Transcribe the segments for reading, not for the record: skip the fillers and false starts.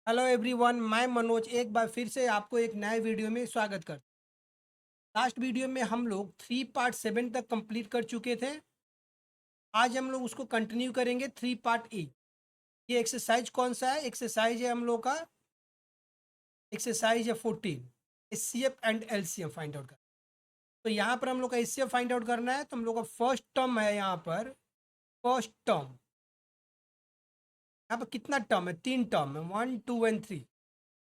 Hello everyone, मैं मनोज एक बार फिर से आपको एक नए वीडियो में स्वागत करता हूँ। लास्ट वीडियो में हम लोग 3 पार्ट 7 तक कंप्लीट कर चुके थे। आज हम लोग उसको कंटिन्यू करेंगे 3 पार्ट 8। ये एक्सरसाइज कौन सा है? एक्सरसाइज है हम लोग का, एक्सरसाइज है 14। HCF and LCM find out करना। तो यहाँ पर हम लोग का एचसीएफ फाइंड आउट करना है। तो हम लोग का फर्स्ट टर्म है यहाँ पर। फर्स्ट टर्म यहाँ पर कितना टर्म है? 3 टर्म है, 1 2 एंड 3।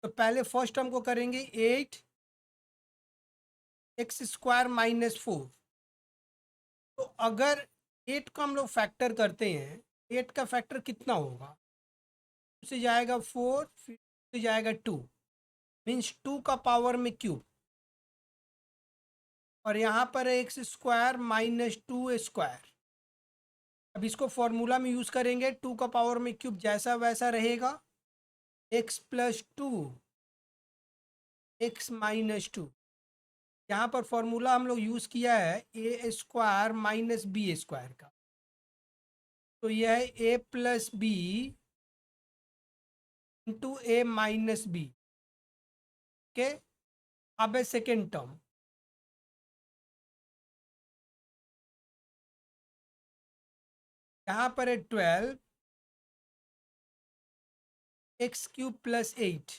तो पहले फर्स्ट टर्म को करेंगे 8 x² - 4। तो अगर 8 को हम लोग फैक्टर करते हैं, 8 का फैक्टर कितना होगा? 2 से जाएगा 4, फिर 2 से जाएगा 2, मीन्स 2 का पावर में क्यूब। और यहाँ पर है x² - 2 स्क्वायर। अब इसको फॉर्मूला में यूज़ करेंगे, 2 का पावर में क्यूब जैसा वैसा रहेगा। x+2 x-2। यहाँ पर फॉर्मूला हम लोग यूज़ किया है a² - b² का। तो यह है a+b इंटू a-b। ओके, अब है सेकेंड टर्म। यहाँ पर है 12 x³ + 8।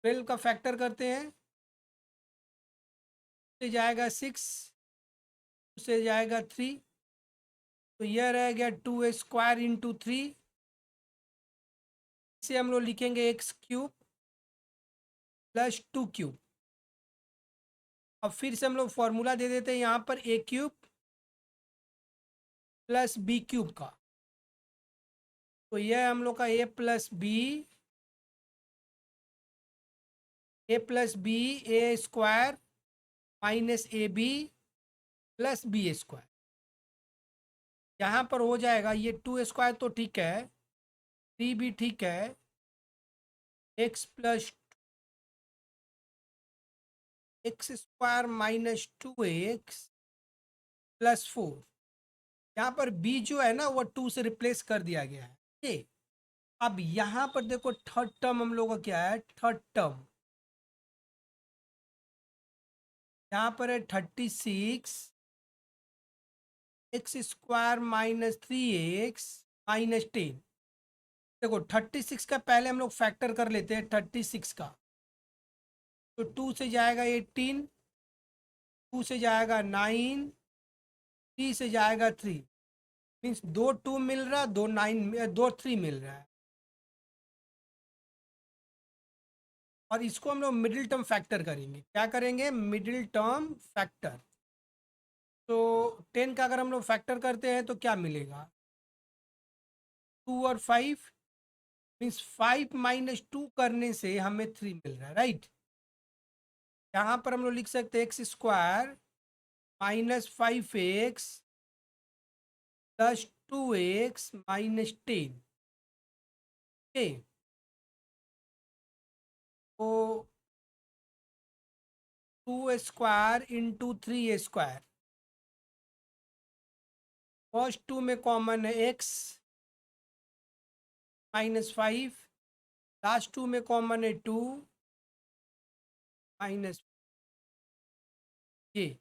12 का फैक्टर करते हैं, से जाएगा 6, से जाएगा 3। तो यह रह गया 2 स्क्वायर × 3। इसे हम लोग लिखेंगे x³ + 2 क्यूब। अब फिर से हम लोग फॉर्मूला दे देते हैं यहाँ पर a³ + b³ का। तो यह हम लोग का a+b a² - ab + b²। यहाँ पर हो जाएगा ये 2 स्क्वायर तो ठीक है, 3 भी ठीक है, x+x² - 2x + 4। यहाँ पर b जो है ना वो 2 से रिप्लेस कर दिया गया है। ये अब यहाँ पर देखो थर्ड टर्म हम लोग का क्या है? थर्ड टर्म यहाँ पर है 36 x² - 3x - 10। देखो 36 का पहले हम लोग फैक्टर कर लेते हैं 36 का। तो 2 से जाएगा 18, 2 से जाएगा 9, 3 से जाएगा 3। मीन्स 2 2 मिल रहा है, 2 9, 2 3 मिल रहा है। और इसको हम लोग मिडिल टर्म फैक्टर करेंगे। क्या करेंगे? Middle term factor. तो 10 का अगर हम लोग फैक्टर करते हैं तो क्या मिलेगा? 2 और 5, मीन्स 5 - 2 करने से हमें 3 मिल रहा है, राइट। यहाँ पर हम लोग लिख सकते हैं x² - 5x + 2x - 10। ओके, तो 2 स्क्वायर × 3 स्क्वायर। फर्स्ट 2 में कॉमन है x -5, लास्ट 2 में कॉमन है 2 माइनस ये।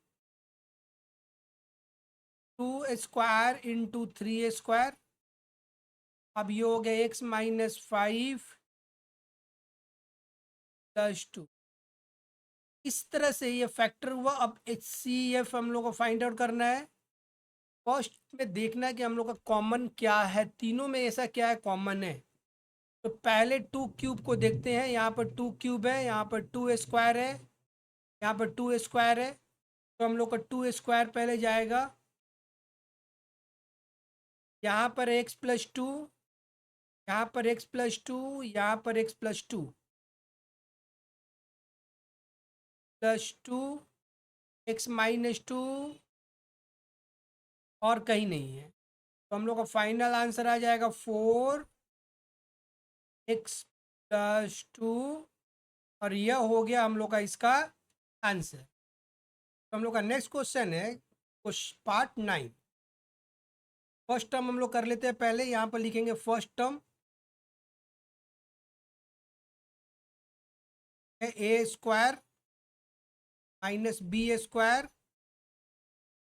2 स्क्वायर × 3 स्क्वायर। अब ये हो गया x-5 + 2। इस तरह से ये फैक्टर हुआ। अब HCF हम लोग को फाइंड आउट करना है। फर्स्ट में देखना है कि हम लोग का कॉमन क्या है, तीनों में ऐसा क्या है कॉमन है। तो पहले 2 क्यूब को देखते हैं। यहाँ पर 2 क्यूब है, यहाँ पर 2 स्क्वायर है, यहाँ पर 2 स्क्वायर है। तो हम लोग का 2 स्क्वायर पहले जाएगा। यहाँ पर x+2, यहाँ पर x+2, यहाँ पर x+2 +2 x-2 और कहीं नहीं है। तो हम लोग का फाइनल आंसर आ जाएगा 4x+2। और यह हो गया हम लोग का इसका आंसर। तो हम लोग का नेक्स्ट क्वेश्चन है पार्ट 9। फर्स्ट टर्म हम लोग कर लेते हैं पहले। यहाँ पर लिखेंगे फर्स्ट टर्म है a square minus b square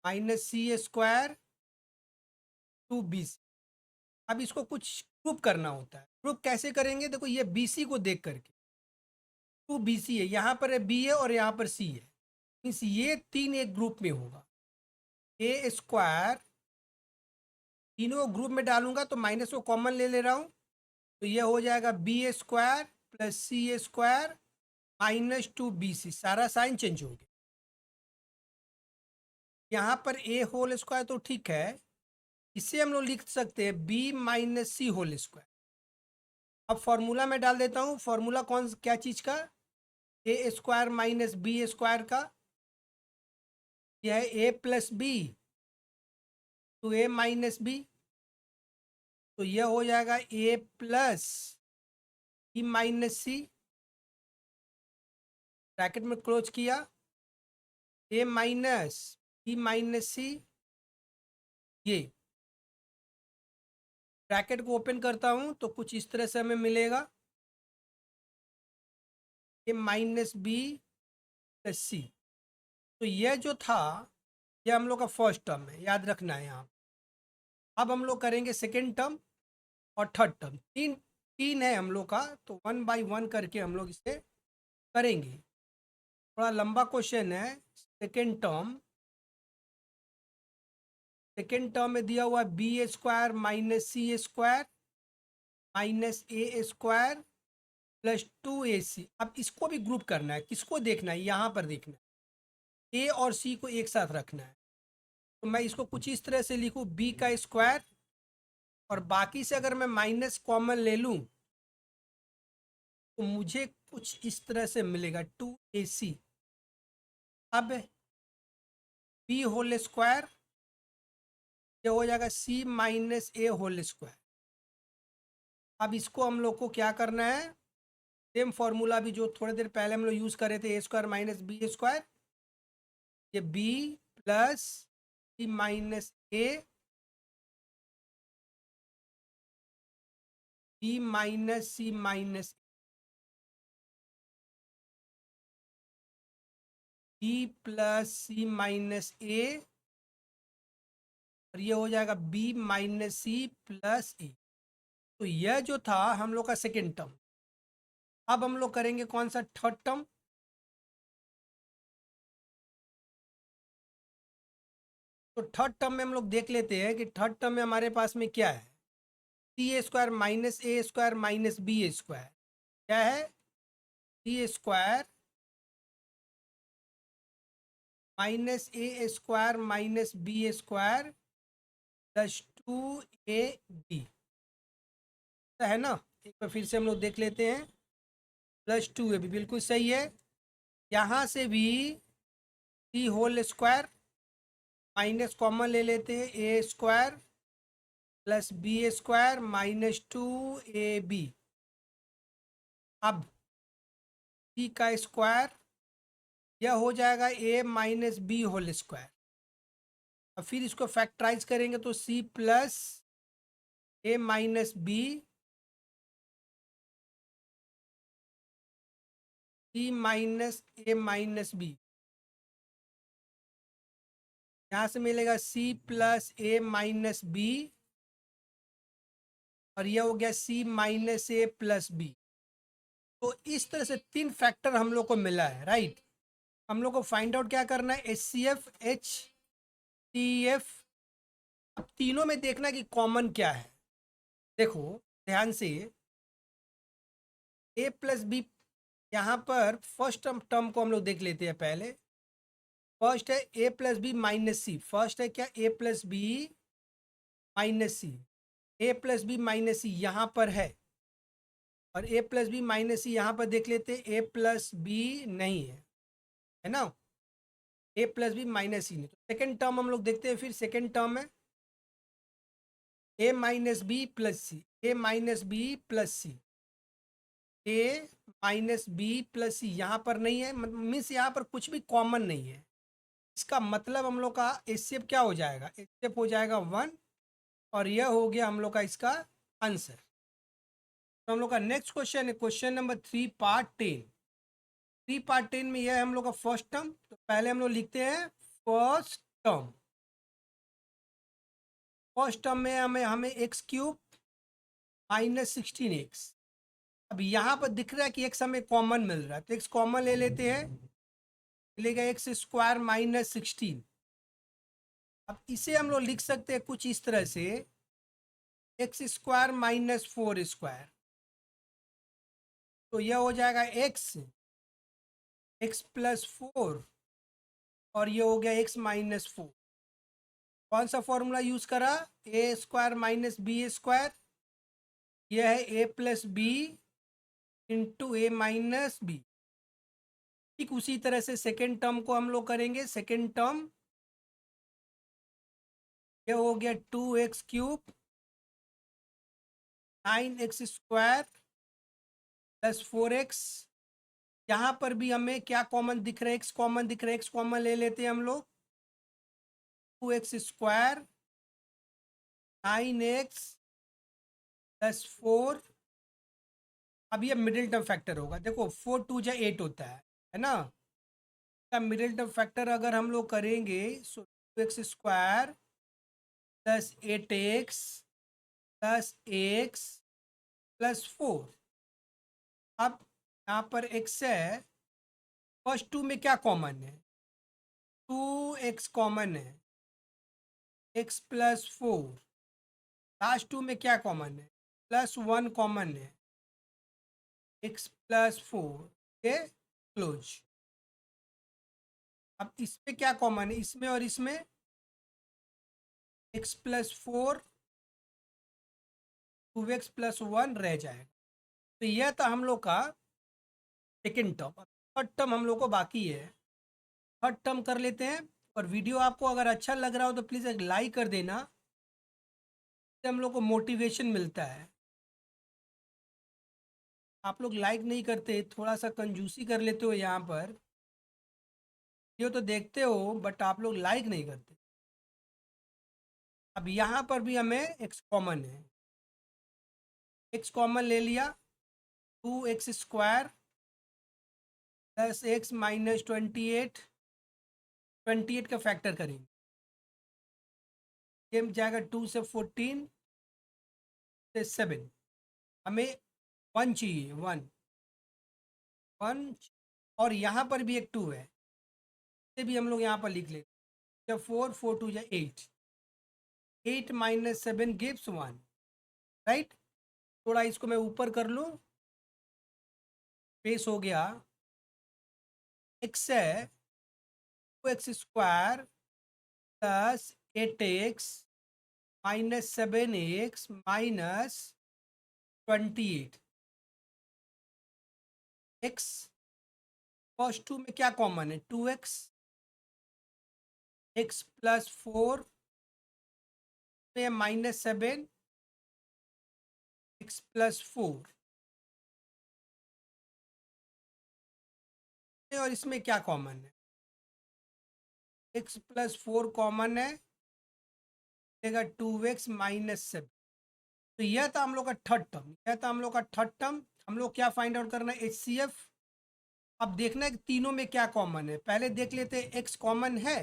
minus c square 2bc। अब इसको कुछ प्रूफ करना होता है। प्रूफ कैसे करेंगे? देखो ये BC को देख करके 2bc है, यहाँ पर है B है और यहाँ पर C है, मीन्स ये तीन एक ग्रुप में होगा। ए स्क्वायर तीनों ग्रुप में डालूंगा तो माइनस को कॉमन ले रहा हूँ, तो ये हो जाएगा बी स्क्वायर प्लस सी स्क्वायर माइनस 2bc। सारा साइन चेंज हो गया। यहाँ पर ए होल स्क्वायर तो ठीक है, इसे हम लोग लिख सकते हैं b माइनस सी होल स्क्वायर। अब फॉर्मूला में डाल देता हूँ। फॉर्मूला कौन क्या चीज़ का? ए स्क्वायर माइनस बी स्क्वायर का। यह है ए प्लस बी तो ए माइनस बी, तो यह हो जाएगा ए प्लस बी माइनस सी, ब्रैकेट में क्लोज किया, ए माइनस बी माइनस सी, ये ब्रैकेट को ओपन करता हूँ तो कुछ इस तरह से हमें मिलेगा, ए माइनस बी प्लस सी। तो यह जो था यह हम लोग का फर्स्ट टर्म है, याद रखना है यहाँ। अब हम लोग करेंगे सेकेंड टर्म और थर्ड टर्म। तीन तीन है हम लोग का, तो 1 बाय 1 करके हम लोग इसे करेंगे। थोड़ा लंबा क्वेश्चन है। सेकेंड टर्म में दिया हुआ B square minus c square minus a square plus 2ac। अब इसको भी ग्रुप करना है। किसको देखना है? यहाँ पर देखना है, ए और सी को एक साथ रखना है। तो मैं इसको कुछ इस तरह से लिखूँ, बी का स्क्वायर और बाकी से अगर मैं माइनस कॉमन ले लूँ तो मुझे कुछ इस तरह से मिलेगा 2ac। अब बी होल स्क्वायर, ये हो जाएगा सी माइनस ए होल स्क्वायर। अब इसको हम लोग को क्या करना है? सेम फॉर्मूला भी जो थोड़ी देर पहले हम लोग यूज़ कर रहे थे, ए स्क्वायर माइनस बी स्क्वायर, ये बी प्लस सी माइनस ए, बी माइनस सी माइनस बी प्लस सी माइनस ए, और ये हो जाएगा बी माइनस सी प्लस ए। तो यह जो था हम लोग का सेकेंड टर्म। अब हम लोग करेंगे कौन सा? Third term. तो थर्ड टर्म में हम लोग देख लेते हैं कि थर्ड टर्म में हमारे पास में क्या है। C square minus a square minus b square, क्या है? C square minus a square minus b square plus 2ab है ना। एक बार फिर से हम लोग देख लेते हैं। प्लस 2ab बिल्कुल सही है। यहाँ से भी C whole square minus common ले लेते हैं, A square plus B square minus 2ab। अब सी का स्क्वायर, यह हो जाएगा A minus B whole square. अब फिर इसको फैक्टराइज करेंगे तो C plus A minus B, C minus A minus B, यहाँ से मिलेगा C plus A minus B, और यह हो गया C minus A plus B. तो इस तरह से तीन फैक्टर हम लोग को मिला है, राइट। हम लोग को फाइंड आउट क्या करना है? HCF HCF। अब तीनों में देखना कि कॉमन क्या है। देखो ध्यान से, ए प्लस बी, यहाँ पर फर्स्ट टर्म को हम लोग देख लेते हैं पहले। फर्स्ट है ए प्लस बी माइनस सी। फर्स्ट है क्या? ए प्लस बी माइनस सी। ए प्लस बी माइनस सी यहाँ पर है, और ए प्लस बी माइनस सी यहाँ पर देख लेते हैं, ए प्लस बी नहीं है ना। ए प्लस बी माइनस सी नहीं। तो सेकेंड टर्म हम लोग देखते हैं। फिर सेकेंड टर्म है ए माइनस बी प्लस सी, ए माइनस बी प्लस सी, ए माइनस बी प्लस सी यहाँ पर नहीं है, मीन्स यहाँ पर कुछ भी कॉमन नहीं है। इसका मतलब हम लोग का एचसीएफ क्या हो जाएगा? एचसीएफ हो जाएगा 1, और यह हो गया हम लोग का इसका आंसर। तो हम लोग का नेक्स्ट क्वेश्चन है क्वेश्चन नंबर 3 पार्ट 10। 3 पार्ट 10 में यह है हम लोग का फर्स्ट टर्म। तो पहले हम लोग लिखते हैं फर्स्ट टर्म। फर्स्ट टर्म में हमें हमें एक्स क्यूब माइनस 16x। अब यहाँ पर दिख रहा है कि एक्स हमें कॉमन मिल रहा है, तो एक्स कॉमन ले लेते हैं, मिलेगा एक्स स्क्वायर माइनस 16। अब इसे हम लोग लिख सकते हैं कुछ इस तरह से, एक्स स्क्वायर माइनस 4 स्क्वायर। तो यह हो जाएगा एक्स एक्स प्लस 4 और ये हो गया एक्स माइनस 4। कौन सा फॉर्मूला यूज करा? ए स्क्वायर माइनस बी स्क्वायर। यह है ए प्लस बी इंटू ए माइनस बी। ठीक उसी तरह से सेकेंड टर्म को हम लोग करेंगे। सेकेंड टर्म ये हो गया 2x cube 9x square plus 4x। यहाँ पर भी हमें क्या कॉमन दिख रहा है? एक्स कॉमन दिख रहा है, एक्स कॉमन ले लेते हैं हम लोग। 2x square 9x plus 4। अब ये मिडिल टर्म फैक्टर होगा। देखो 4 2 जा 8 होता है ना? का मिडिल टर्म फैक्टर अगर हम लोग करेंगे सो 2x square plus 8x plus x plus 4। अब यहाँ पर x है, फर्स्ट 2 में क्या कॉमन है? 2x कॉमन है, x प्लस 4। लास्ट 2 में क्या कॉमन है? प्लस 1 कॉमन है, x प्लस 4। ये क्लोज। अब इसमें क्या कॉमन है? इसमें और इसमें x प्लस 4 2x प्लस 1 रह जाएगा। तो यह था हम लोग का सेकेंड टर्म। थर्ड टर्म हम लोग को बाकी है, थर्ड टर्म कर लेते हैं। और वीडियो आपको अगर अच्छा लग रहा हो तो प्लीज़ एक लाइक कर देना, इससे हम लोग को मोटिवेशन मिलता है। आप लोग लाइक नहीं करते, थोड़ा सा कंजूसी कर लेते हो यहाँ पर। वीडियो तो देखते हो बट आप लोग लाइक नहीं करते। अब यहाँ पर भी हमें एक्स कॉमन है, एक्स कॉमन ले लिया। 2x square plus x minus 28। 28 का फैक्टर करेंगे, ये जाएगा 2 से 14 से 7। हमें 1 चाहिए, 1 1। और यहाँ पर भी एक 2 है, इसे भी हम लोग यहाँ पर लिख लेते हैं। 4 4 2 8। 8 माइनस 7 गिव्स 1, राइट। थोड़ा इसको मैं ऊपर कर लूँ, पेस हो गया। एक्स है 2x square plus 8x minus 7x minus 28। X first 2 में क्या कॉमन है? 2x, एक्स प्लस 4 में माइनस 7 एक्स प्लस 4। और इसमें क्या कॉमन है? एक्स प्लस 4 कॉमन है, देगा 2x माइनस 7। तो यह था हम लोग का थर्ड टर्म, यह था हम लोग का थर्ड टर्म। हम लोग क्या फाइंड आउट करना है? HCF। अब देखना है कि तीनों में क्या कॉमन है। पहले देख लेते हैं एक्स कॉमन है।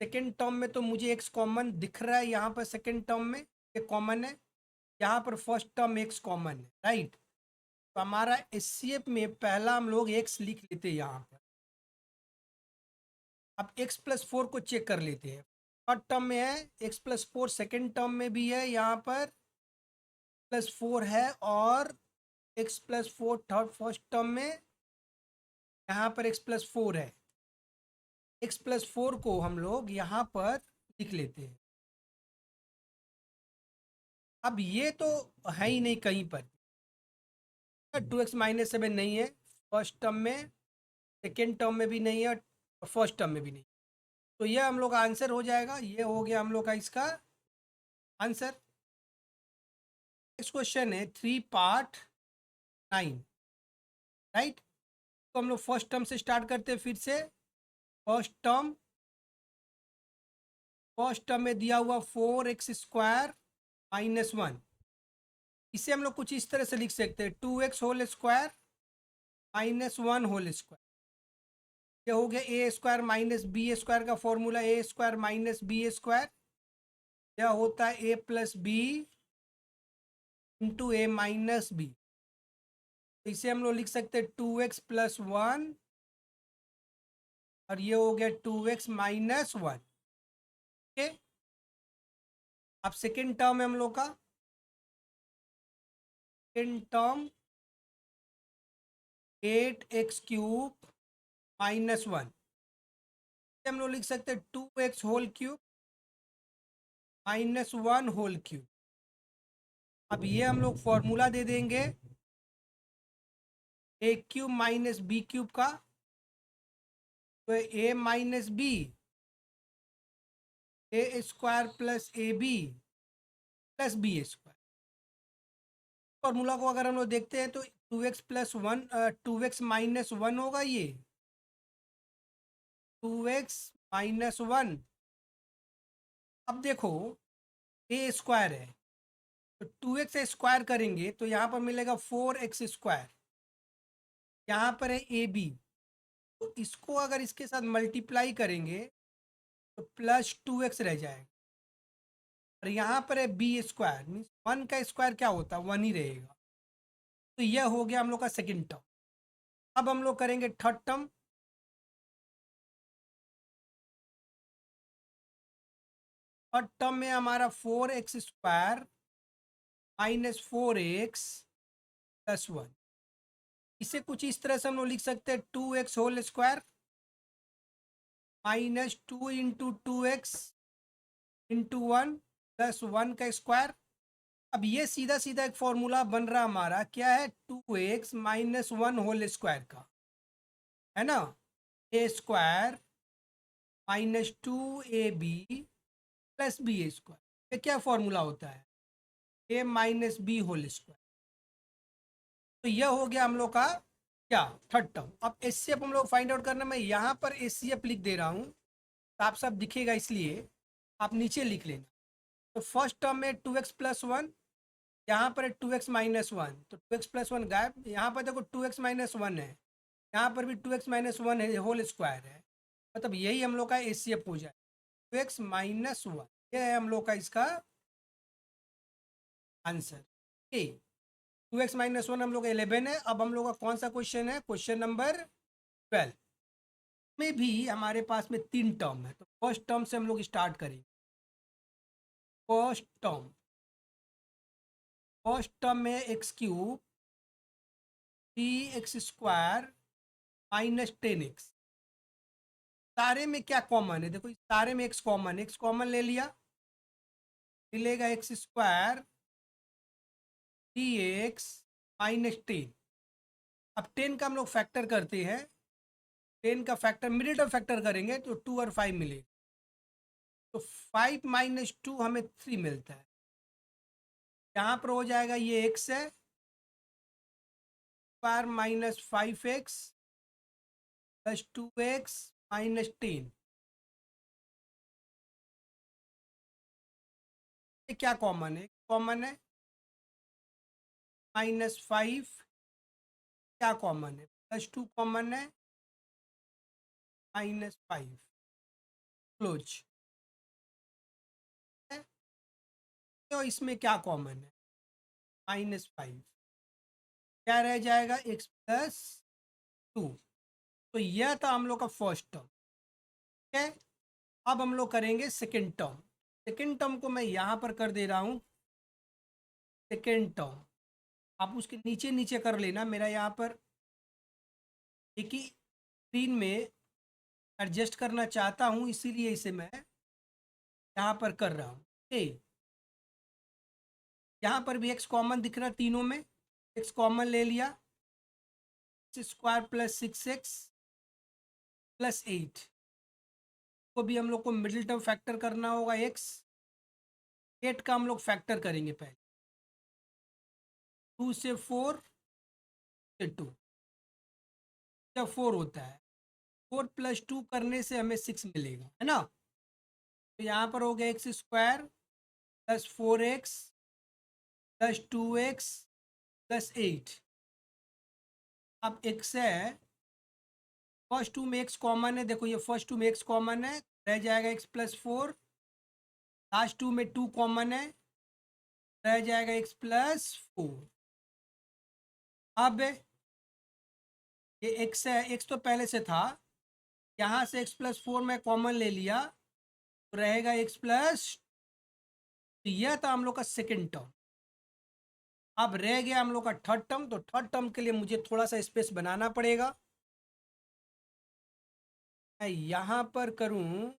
सेकेंड टर्म में तो मुझे एक्स कॉमन दिख रहा है, यहाँ पर सेकेंड टर्म में ये कॉमन है, यहाँ पर फर्स्ट टर्म एक्स कॉमन है, राइट। तो हमारा HCF में पहला हम लोग एक्स लिख लेते हैं यहाँ पर। अब एक्स प्लस 4 को चेक कर लेते हैं। थर्ड टर्म में है एक्स प्लस 4, सेकेंड टर्म में भी है, यहाँ पर प्लस 4 है, और x plus 4 third first term में यहाँ पर एक्स प्लस 4 है। एक्स प्लस 4 को हम लोग यहाँ पर लिख लेते हैं। अब ये तो है ही नहीं कहीं पर, 2x माइनस 7 नहीं है फर्स्ट टर्म में, सेकेंड टर्म में भी नहीं है, और फर्स्ट टर्म में भी नहीं। तो ये हम लोग का आंसर हो जाएगा। ये हो गया हम लोग का इसका आंसर। नेक्स्ट क्वेश्चन है 3 पार्ट 9, राइट। तो हम लोग फर्स्ट टर्म से स्टार्ट करते हैं फिर से। फर्स्ट टर्म में दिया हुआ 4x स्क्वायर माइनस 1। इसे हम लोग कुछ इस तरह से लिख सकते हैं, 2x whole square -1 whole square. ये हो गया ए स्क्वायर माइनस बी स्क्वायर का फॉर्मूला, ए स्क्वायर माइनस बी स्क्वायर यह होता है ए प्लस बी इंटू ए माइनस बी। इसे हम लोग लिख सकते हैं 2x+1 और ये हो गया 2x-1। ओके, अब सेकेंड टर्म है हम लोग का, सेकेंड टर्म 8x³ हम लोग लिख सकते हैं 2x³ -1 अब ये हम लोग फॉर्मूला दे देंगे a³ माइनस b³ का, तो a minus B A square plus A B plus B square. Formula को अगर हम लोग देखते हैं तो 2x+1 2x-1 होगा, ये 2x-1। अब देखो ए स्क्वायर है तो 2x से स्क्वायर करेंगे तो यहाँ पर मिलेगा 4x²। यहाँ पर है ए बी, तो इसको अगर इसके साथ मल्टीप्लाई करेंगे तो +2x रह जाएगा। और यहाँ पर है बी स्क्वायर, मीन्स 1 का स्क्वायर क्या होता है 1 ही रहेगा। तो यह हो गया हम लोग का सेकेंड टर्म। अब हम लोग करेंगे थर्ड टर्म। थर्ड टर्म में हमारा 4x² -4x+1। इसे कुछ इस तरह से हम लोग लिख सकते हैं 2x whole square -2 into 2x into 1 plus 1 का स्क्वायर। अब ये सीधा सीधा एक फॉर्मूला बन रहा हमारा, क्या है 2x-1 होल स्क्वायर का, है ना, a square -2ab plus B square. ये क्या फॉर्मूला होता है a minus B whole square. तो यह हो गया हम लोग का क्या थर्ड टर्म। अब एचसीएफ हम लोग फाइंड आउट करना, मैं यहाँ पर एचसीएफ लिख दे रहा हूँ तो आप सब दिखेगा, इसलिए आप नीचे लिख लेना। तो फर्स्ट टर्म में 2x+1, यहाँ पर है 2x-1, तो 2x+1 गायब। यहाँ पर देखो 2x-1 है, यहाँ पर भी 2x-1 है, होल स्क्वायर है, मतलब यही हम लोग का एचसीएफ हो जाए 2x-1। ये है हम लोग का इसका आंसर। ए 2x-1 हम लोग 11 है। अब हम लोग का कौन सा क्वेश्चन है, क्वेश्चन नंबर 12 में भी हमारे पास में 3 टर्म है। तो फर्स्ट टर्म से हम लोग स्टार्ट करेंगे। फर्स्ट टर्म में x³ 3x² -10x। सारे में क्या कॉमन है, देखो सारे में x कॉमन है, x कॉमन ले लिया, मिलेगा x² 3x -10। अब 10 का हम लोग फैक्टर करते हैं, 10 का फैक्टर मिडिल टर्म फैक्टर करेंगे तो 2 और 5 मिलेगा। तो 5 - 2 हमें 3 मिलता है। यहाँ पर हो जाएगा ये x है, स्क्वायर -5x प्लस 2x -10। ये क्या कॉमन है, कॉमन है -5, क्या कॉमन है +2 कॉमन है, -5 क्लोज है। तो इसमें क्या कॉमन है -5, क्या रह जाएगा x+2। तो यह था हम लोग का फर्स्ट टर्म। ठीक है, अब हम लोग करेंगे सेकेंड टर्म। सेकेंड टर्म को मैं यहाँ पर कर दे रहा हूँ सेकेंड टर्म, आप उसके नीचे नीचे कर लेना, मेरा यहाँ पर एक ही स्क्रीन में एडजस्ट करना चाहता हूँ, इसीलिए इसे मैं यहाँ पर कर रहा हूँ। यहाँ पर भी एक्स कॉमन दिख रहा, तीनों में एक्स कॉमन ले लिया, x² + 6x + 8 को भी हम लोग को मिडिल टर्म फैक्टर करना होगा। x 8 का हम लोग फैक्टर करेंगे पहले, 2 से 4 से 2, जब 4 होता है 4 + 2 करने से हमें 6 मिलेगा, है ना। तो यहाँ पर हो गया x² + 4x + 2x + 8। अब एक्स है, फर्स्ट टू में एक्स कॉमन है, देखो ये फर्स्ट टू में एक्स कॉमन है, रह जाएगा X plus four. Last two में टू कॉमन है, रह जाएगा एक्स प्लस फोर। अब ये एक्स है, एक्स तो पहले से था, यहाँ से एक्स प्लस फोर में कॉमन ले लिया तो रहेगा एक्स प्लस। तो यह था हम लोग का सेकेंड टर्म। अब रह गया हम लोग का थर्ड टर्म, तो थर्ड टर्म के लिए मुझे थोड़ा सा स्पेस बनाना पड़ेगा। मैं यहाँ पर करूँ,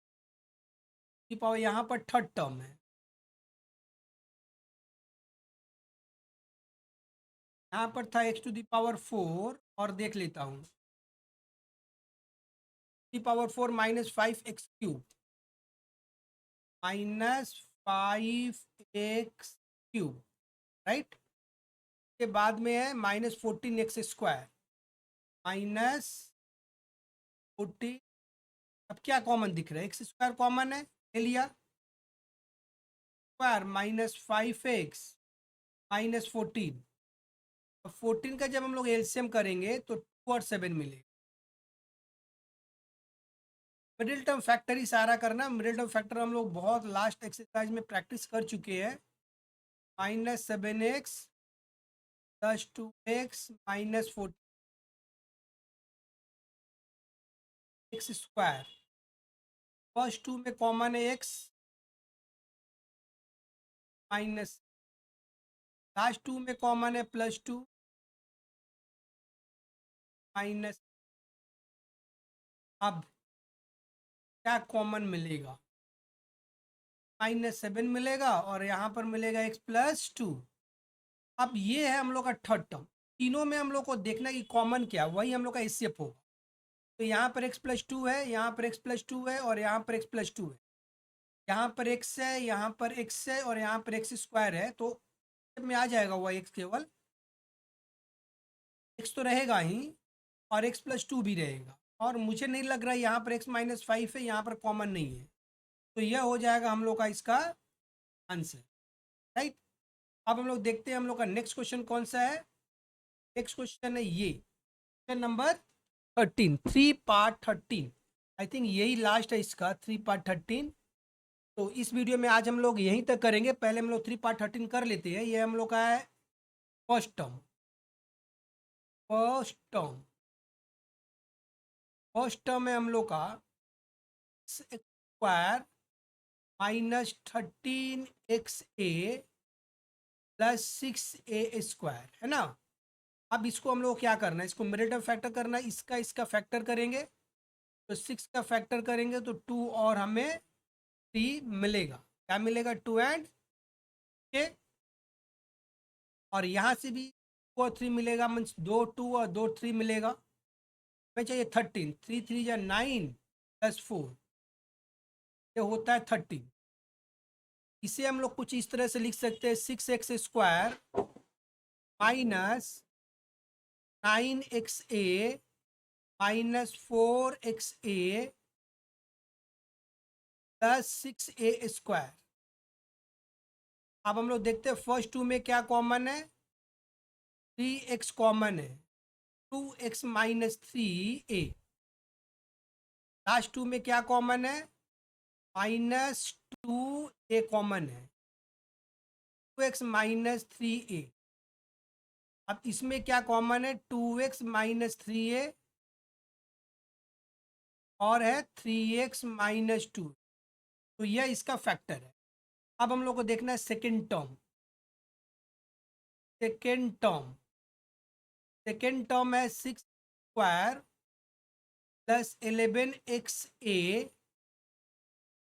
पावर यहाँ पर थर्ड टर्म है, यहाँ पर था X to the power four, और देख लेता हूँ power four minus five X cube, minus five X cube, right. के बाद में है minus fourteen X square, minus fourteen. अब क्या कॉमन दिख रहा है, एक्स स्क्वायर कॉमन है, ले लिया, square minus five x minus fourteen. अब फोर्टीन का जब हम लोग एलसीएम करेंगे तो टू और सेवन मिलेगा। मिडिल टर्म फैक्टर ही सारा करना, मिडिल टर्म फैक्टर हम लोग बहुत लास्ट एक्सरसाइज में प्रैक्टिस कर चुके हैं। Minus seven X plus two X minus fourteen X square, first two में कॉमन है एक्स, माइनस लास्ट टू में कॉमन है प्लस टू माइनस। अब क्या कॉमन मिलेगा, माइनस सेवन मिलेगा और यहाँ पर मिलेगा एक्स प्लस टू। अब ये है हम लोग का थर्ड टर्म। तीनों में हम लोग को देखना कि कॉमन क्या, वही हम लोग का एचसीएफ होगा। तो यहाँ पर एक्स प्लस टू है, यहाँ पर एक्स प्लस टू है और यहाँ पर एक्स प्लस टू है, यहाँ पर एक्स है, यहाँ पर एक्स है और यहाँ पर एक्स स्क्वायर है। तो में आ जाएगा वह एक्स, केवल एक्स तो रहेगा ही और एक्स प्लस टू भी रहेगा। और मुझे नहीं लग रहा है यहाँ पर एक्स माइनस फाइव है, यहाँ पर कॉमन नहीं है, तो यह हो जाएगा हम लोग का इसका आंसर, राइट। अब हम लोग देखते हैं हम लोग का नेक्स्ट क्वेश्चन कौन सा है। नेक्स्ट क्वेश्चन है ये question number 13, 3 part 13। I think यही लास्ट है इसका, 3 पार्ट 13। तो इस वीडियो में आज हम लोग यहीं तक करेंगे, पहले हम लोग 3 पार्ट 13 कर लेते हैं। ये हम लोग का है first term, first term, first term है हम लोग का square minus 13 XA plus 6A square, है ना। अब इसको हम लोग क्या करना है, इसको मिडिल टर्म फैक्टर करना है, इसका इसका फैक्टर करेंगे तो 6 का फैक्टर करेंगे तो 2 और हमें 3 मिलेगा। क्या मिलेगा, 2 एंड के। और यहाँ से भी 2 और 3 मिलेगा, मीन्स 2 2 और 2 3 मिलेगा। हमें चाहिए 13, 3 3 या 9 प्लस 4, ये होता है 13। इसे हम लोग कुछ इस तरह से लिख सकते हैं, 6x² minus 9XA minus 4XA plus 6A square. अब हम लोग देखते हैं फर्स्ट टू में क्या कॉमन है, 3x कॉमन है, 2x minus 3A। Last two में क्या कॉमन है, -2A कॉमन है, 2x माइनस 3A। अब इसमें क्या कॉमन है, 2x माइनस 3A और है 3x माइनस 2। तो यह इसका फैक्टर है। अब हम लोग को देखना है second term, second term, second term है 6 square plus 11XA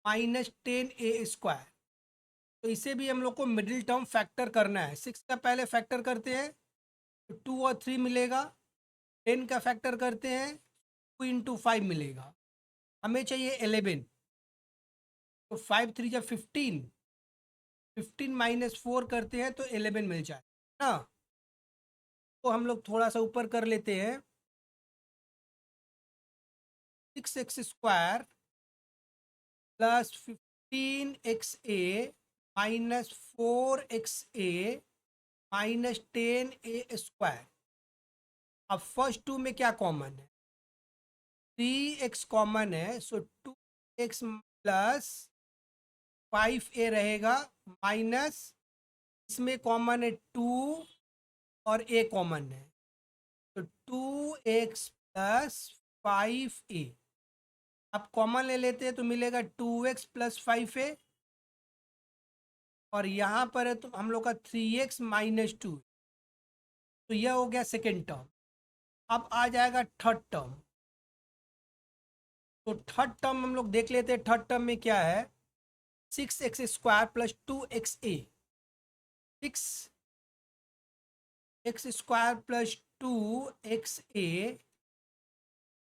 minus 10A square. तो इसे भी हम लोग को मिडिल टर्म फैक्टर करना है। 6 का पहले फैक्टर करते हैं तो 2 और 3 मिलेगा, 10 का फैक्टर करते हैं 2 इंटू 5 मिलेगा, हमें चाहिए 11। तो 5 3 या 15, 15 माइनस 4 करते हैं तो 11 मिल जाए ना। तो हम लोग थोड़ा सा ऊपर कर लेते हैं, 6x² plus 15XA minus 4XA minus 10A square. अब फर्स्ट टू में क्या कॉमन है, 3x कॉमन है, सो 2x प्लस 5a रहेगा, माइनस इसमें कॉमन है 2 और a कॉमन है, तो 2x प्लस 5a। अब कॉमन ले लेते हैं तो मिलेगा 2x प्लस 5a, और यहाँ पर है तो हम लोग का 3x माइनस 2, तो यह हो गया सेकेंड टर्म। अब आ जाएगा थर्ड टर्म, तो थर्ड टर्म हम लोग देख लेते हैं, थर्ड टर्म में क्या है, 6x² plus 2xa, 6x² plus 2xa,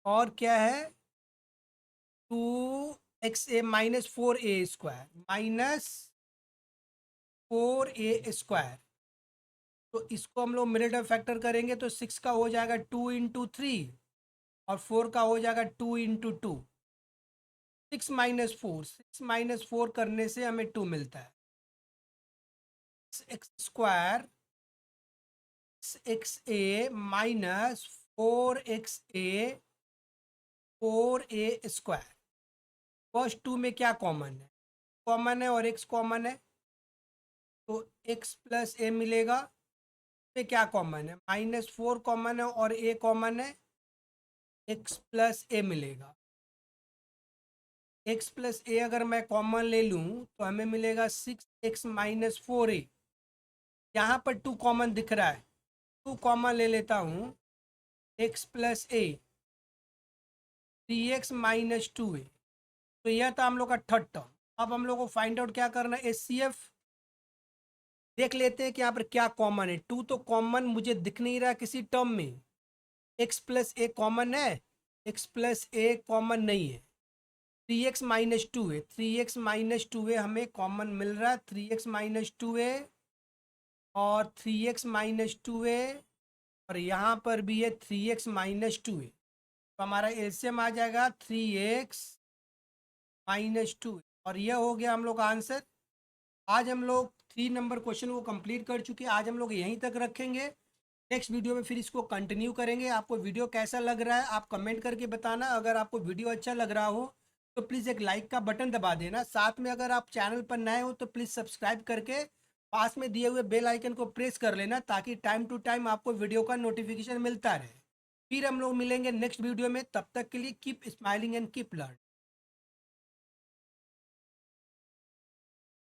और क्या है 2xa minus 4a² minus 4a², तो इसको हम लोग मिडिल टर्म फैक्टर करेंगे तो 6 का हो जाएगा 2 इंटू 3 और 4 का हो जाएगा 2 इंटू 2, 6 - 4 करने से हमें 2 मिलता है, x² 6xa minus 4a² first two में क्या कॉमन है और x कॉमन है, तो x प्लस a मिलेगा, पे क्या कॉमन है, -4 कॉमन है और a कॉमन है, x प्लस a मिलेगा। x प्लस a अगर मैं कॉमन ले लूँ तो हमें मिलेगा 6x माइनस 4a, यहाँ पर 2 कॉमन दिख रहा है, 2 कॉमन ले लेता हूँ, x plus a 3x minus 2a, तो यह था हम लोग का थर्ड टर्म। अब हम लोग को फाइंड आउट क्या करना है, HCF देख लेते हैं कि यहाँ पर क्या कॉमन है। 2 तो कॉमन मुझे दिख नहीं रहा किसी टर्म में, x प्लस a कॉमन है, x प्लस a कॉमन नहीं है, 3x minus 2a, 3x minus 2a हमें कॉमन मिल रहा है, 3x माइनस 2a और 3x माइनस 2a, और यहाँ पर भी है 3x माइनस 2a, तो हमारा एलसीएम आ जाएगा 3x माइनस 2, और यह हो गया हम लोग का आंसर। आज हम लोग 3 नंबर क्वेश्चन को कंप्लीट कर चुके हैं, आज हम लोग यहीं तक रखेंगे, नेक्स्ट वीडियो में फिर इसको कंटिन्यू करेंगे। आपको वीडियो कैसा लग रहा है आप कमेंट करके बताना, अगर आपको वीडियो अच्छा लग रहा हो तो प्लीज़ एक लाइक का बटन दबा देना, साथ में अगर आप चैनल पर नए हो तो प्लीज़ सब्सक्राइब करके पास में दिए हुए बेल आइकन को प्रेस कर लेना, ताकि टाइम टू टाइम आपको वीडियो का नोटिफिकेशन मिलता रहे। फिर हम लोग मिलेंगे नेक्स्ट वीडियो में, तब तक के लिए keep smiling and keep learning.